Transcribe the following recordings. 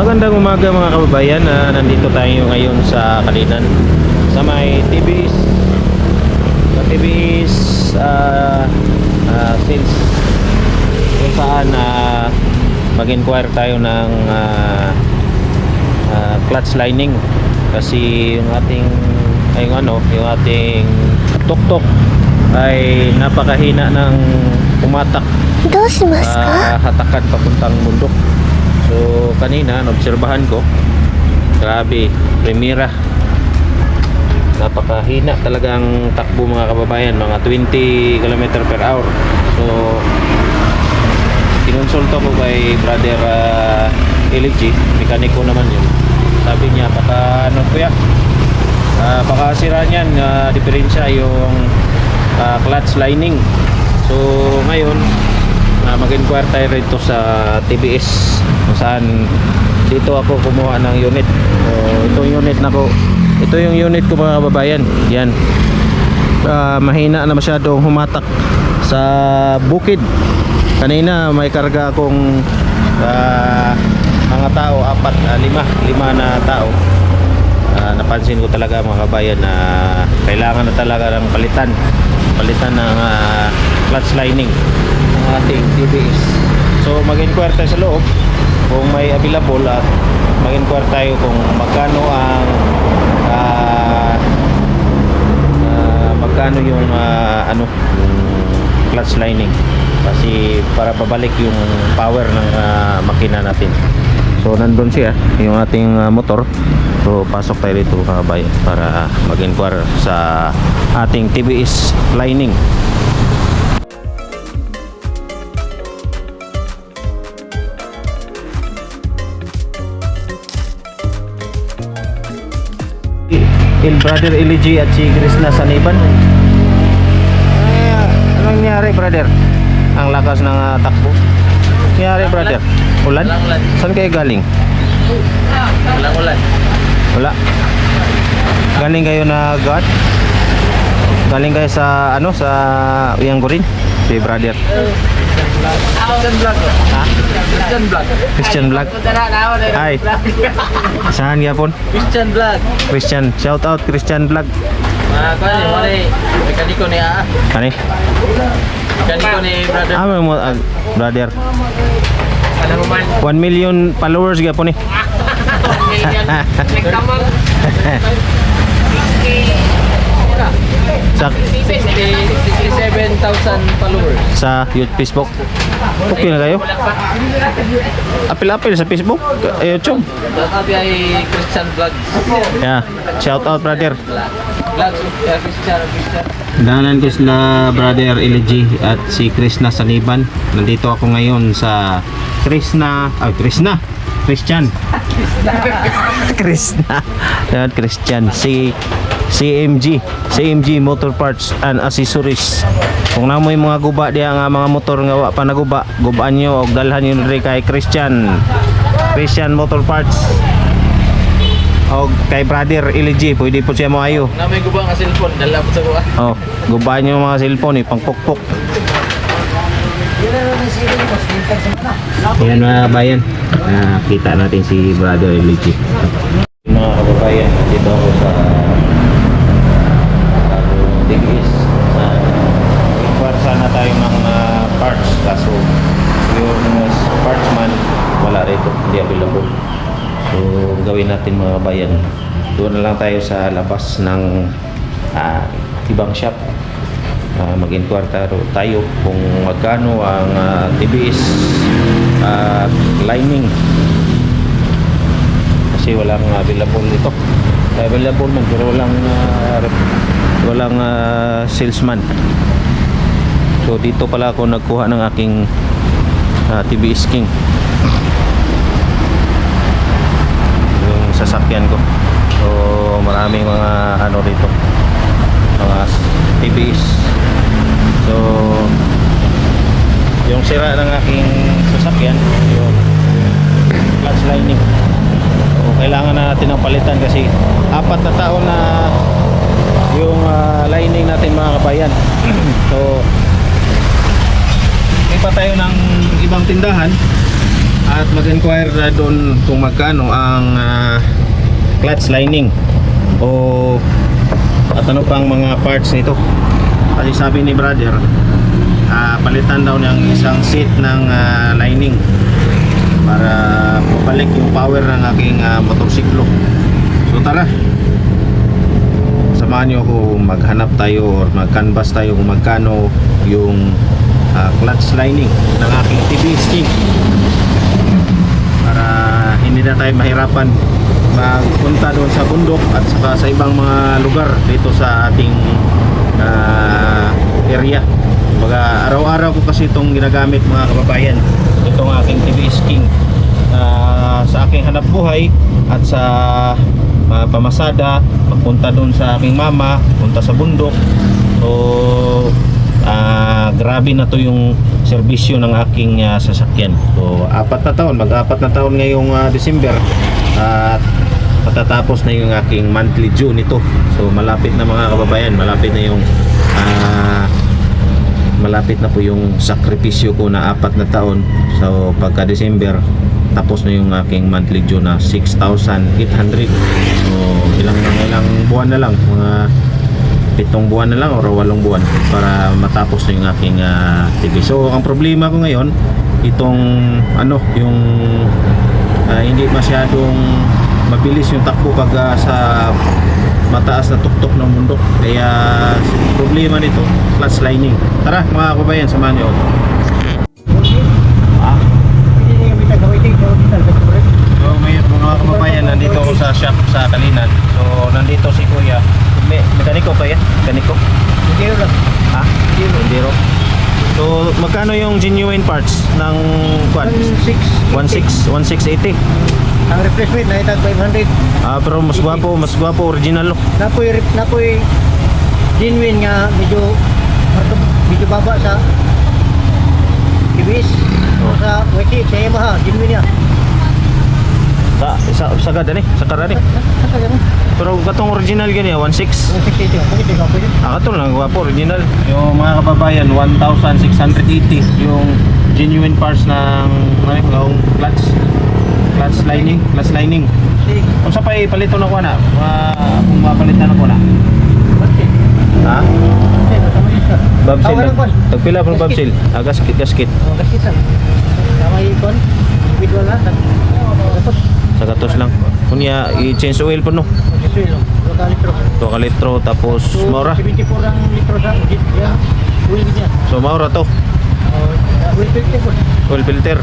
Magandang umaga mga kababayan. Nandito tayo ngayon sa Kalinan sa may TBS. Sa TBS since kung saan mag-inquire tayo ng clutch lining kasi yung ating yung ating tuk-tuk ay napakahina ng pumatak sa hatakan papuntang bundok. So kanina naobserbahan ko, grabe, primera, napakahina talagang takbo mga kababayan, mga 20 km/h. So kinonsulta ko kay brother LG, mekaniko naman yun. Sabi niya baka kuya, baka sira niyan, diferensya yung clutch lining. So ngayon mag-inquire tayo rito sa TBS kung saan dito ako kumuha ng unit. So ito yung unit ko mga kababayan. Yan, mahina na masyadong humatak sa bukid. Kanina may karga akong mga tao, lima na tao. Napansin ko talaga mga kabayan na kailangan na talaga ng palitan ng clutch lining ng ating TBS. So mag-inquire tayo sa loob kung may available at mag-inquire tayo kung magkano ang magkano yung yung clutch lining, kasi para pabalik yung power ng makina natin. So nandun siya yung ating motor. So pasok tayo dito mga kabayan para mag-inquire sa ating TBS lining. Il brother LG at si Krishna Saniban. Anong nangyari brother? Ang lakas ng takbo. Nangyari brother? Ulan? Saan kayo galing? Walang ulan. Wala. Galing kayo na God? Galing kayo sa sa Uyanggurin? Si brother. Christian vlog. Ha? Christian vlog. Christian vlog. Ay. Saan gyapon? Christian vlog. Christian. Shout out Christian vlog. Kuan mekaniko ni Kani? Mekaniko ni brother. Mo brother. Ano mo man? 1 million followers gyapon ni. Nagtamang. Sa 67,000 followers. sa Facebook. Okay na kayo? Apil-apil sa Facebook, YouTube. Sabi ay Christian vlog. Yeah. Shout out brother. Vlog Christian. Danan ko sila brother LG at si Krishna Saniban. Nandito ako ngayon sa Krishna. Christian. Si CMG Motor Parts and Accessories. Kung namoy mga guba diya nga mga motor nga wa pa naguba, gubaan nyo o dalhan nyo rin kay Christian Motor Parts o kay brother LG. Pwede po siya mo ayo. Namay gubang nga cellphone, dala po sa kuha. Oh, gubaan nyo mga cellphone pangpukpok. Yan mga kabayan, kita natin si brother LG. Mga kababayan, dito ako sa TBS. Inquire sana tayo ng parts, kaso yung parts man wala rito, hindi available. So gawin natin mga kabayan, doon na lang tayo sa labas ng ibang shop. Mag-inquire tayo kung magkano ang TBS lining, kasi walang available ito. Available man pero walang salesman. So dito pala ako nagkuha ng aking TBS King, yung sasakyan ko. So maraming mga rito, mga TBS. So yung sira ng aking sasakyan, yung clutch lining. So kailangan na natin ng palitan kasi 4 na taon na yung lining natin mga kabayan. So pa tayo ng ibang tindahan at mag-inquire na doon kung magkano ang clutch lining o at ano pang mga parts nito. Kasi sabi ni brother, palitan daw niyang isang seat ng lining para mabalik yung power ng aking motorsiklo. So tara, samahan niyo ako, maghanap tayo or mag-canvas tayo kung magkano yung clutch lining ng aking TBS King para hindi na tayo mahirapan magpunta doon sa bundok at saka sa ibang mga lugar dito sa ating area. Baga araw-araw ko kasi itong ginagamit mga kababayan, itong aking TBS King sa aking hanap buhay at sa pamasada, magpunta doon sa aking mama, punta sa bundok. So grabe na to yung serbisyo ng aking sasakyan. So 4 na taon, mag-4 na taon ngayong December at patatapos na yung aking monthly due nito. So malapit na mga kababayan, malapit na po yung sakripisyo ko na 4 na taon. So pagka December tapos na yung aking monthly due na 6,800. So ilang buwan na lang, mga 7 buwan na lang o 8 buwan para matapos na yung aking TV. So ang problema ko ngayon, itong yung hindi masyadong mabilis yung takbo pag sa mataas na tuktok ng bundok. Kaya problema nito, clutch lining. Tara mga kababayan, samahan niyo ako. So may mga kababayan, nandito ako sa shop sa Kalinan. So nandito si Kuya. Mekaniko pa yan? Mekaniko? Hindi lang. Ha? Hindi ro. So magkano yung genuine parts ng 1680? Ang replacement na itag 500. Pero mas gwapo original lo. Napoy genuine nga medyo baba sa TBS. Sa wiki sa Yamaha genuine niya. Sa gada ni, sa kara ni. Pero katong original gani 16. Katong lang gwapo original. Yung mga kababayan 1,680 yung genuine parts ng clutch lining. Kung sa pay palito na ko na, kung mapalitan na ko na. Ha? Babsil. Tagpila pang babsil. Gasket. Gasket. Tama ikon. Individual na. Sa gatos lang. Kunya i-change oil po no. 2 litro tapos maura. 74 ang litro sa oil niya. So maura to. Oil filter po. Oil filter.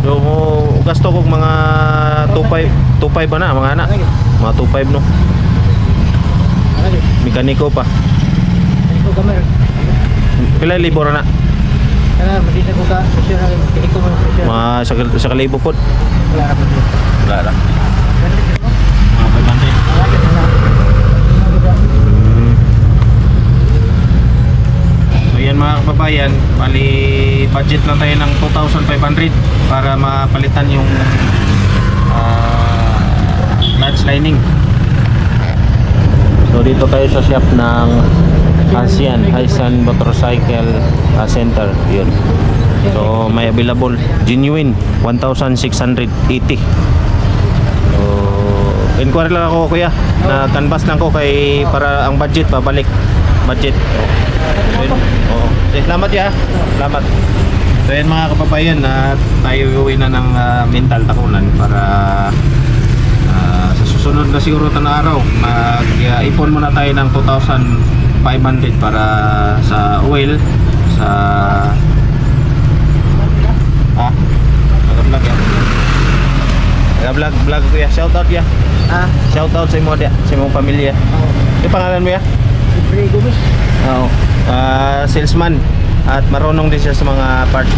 So gasto ko mga 2.5 ba na mga anak. Mga 2.5 no. Mekaniko pa. Ito gamer. Pila libo ra na? Kana madisa ko ka presyo na mekaniko mo presyo. Mga sa kalibo po. Wala ra po. Wala ra. Mga 500. So yan mga kababayan, bali budget lang tayo ng 2,500 para mapalitan yung clutch lining. So dito tayo sa shop ng Asian Motorcycle Center. Yun. So may available genuine 1,680. So inquire lang ako kuya, na canvas lang ko kay para ang budget pabalik budget. Oo. Salamat ya. Salamat. So yan mga kababayan, na tayo uwi na ng mental takunan para sa susunod na siguro na araw mag-ipon muna tayo ng 2,500 para sa oil sa nag-vlog yan. Nag-vlog ko ya. Shout out ya. Shout out sa imo dia, sa imong pamilya. Ano pangalan mo ya? Jeffrey Gomez. Oo. Salesman at marunong din siya sa mga parts.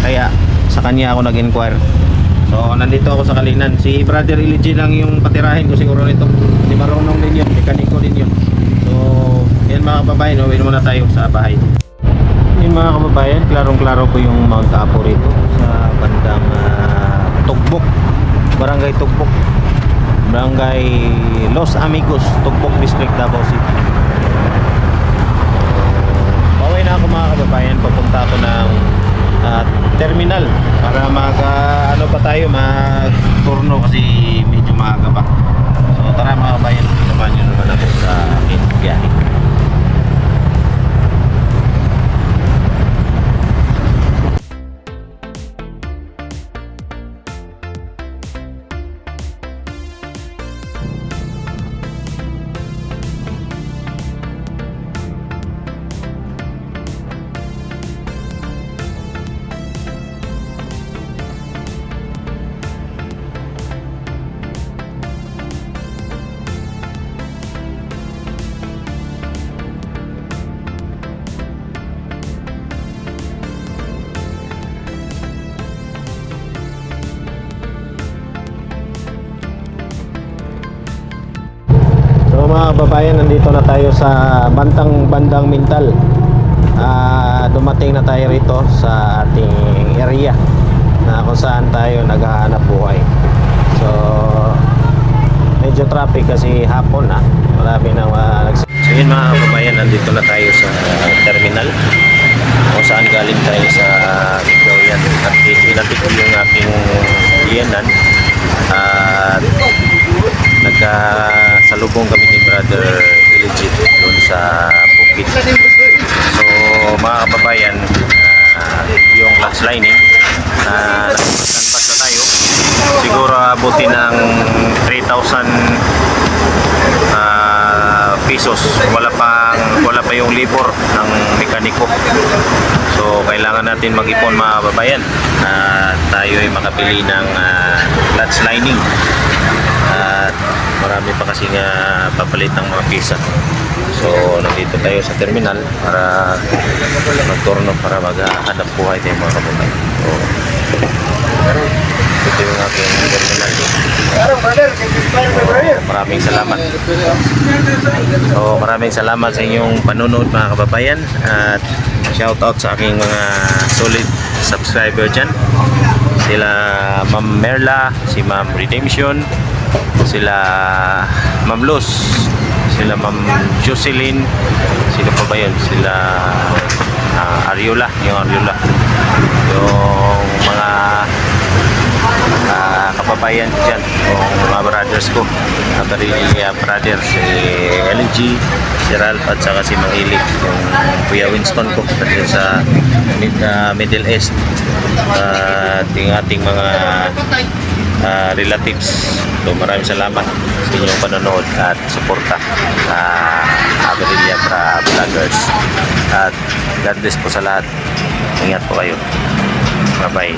Kaya sa kanya ako nag-inquire. So nandito ako sa Kalinan. Si Brother Iliji lang yung patirahin ko siguro nito. Si marunong din yun, mekaniko din yun. So yan mga kababayan, uwi muna tayo sa bahay. Yung mga kababayan, klarong-klaro po yung mag-apo rito sa bandang Tugbok, Barangay Tugbok, Barangay Los Amigos, Tugbok District, Davao City. Pauwi na ako mga kababayan, papunta ako ng terminal para ano pa tayo, mag-turno kasi medyo maaga pa. So tara mga kabayan, samahan nyo naman ako sa aking biyahe. So mga kababayan, nandito na tayo sa bandang Mintal. Dumating na tayo rito sa ating area na kung saan tayo naghahanap buhay. So medyo traffic kasi hapon na. Marami na So yun mga kababayan, nandito na tayo sa terminal kung saan galing tayo sa Ikawian. At pinatid ko yung aking iyanan at nagkasalubong kami ni Brother Illegit doon sa bukid. So mga kababayan, yung clutch lining nagkanpas na tayo. Siguro abuti ng 3,000 pesos. Wala pa yung labor ng mekaniko. So kailangan natin mag-ipon mga kababayan. Tayo ay makapili ng clutch lining. At marami pa kasi nga papalit ng mga pisa. So nandito tayo sa terminal para magturno, para maghanap buhay tayo mga kababayan. So ito yung aking terminal. Maraming salamat. So maraming salamat sa inyong panunood mga kababayan. At shout out sa aking mga solid subscriber dyan. Sila Ma'am Merla, si Ma'am Redemption, sila Ma'am Luz, sila Ma'am Jocelyn, sino pa ba yun? Sila Ariola, yung mga kababayan dyan, yung mga brothers ko, brothers, si LG, si Ralph at saka si Mang Ilik, yung Kuya Winston ko dyan sa Middle East, at yung ating mga relatives. So maraming salamat sa inyong panonood at suporta sa Averilla Vloggers, at God bless po sa lahat. Ingat po kayo. Bye bye.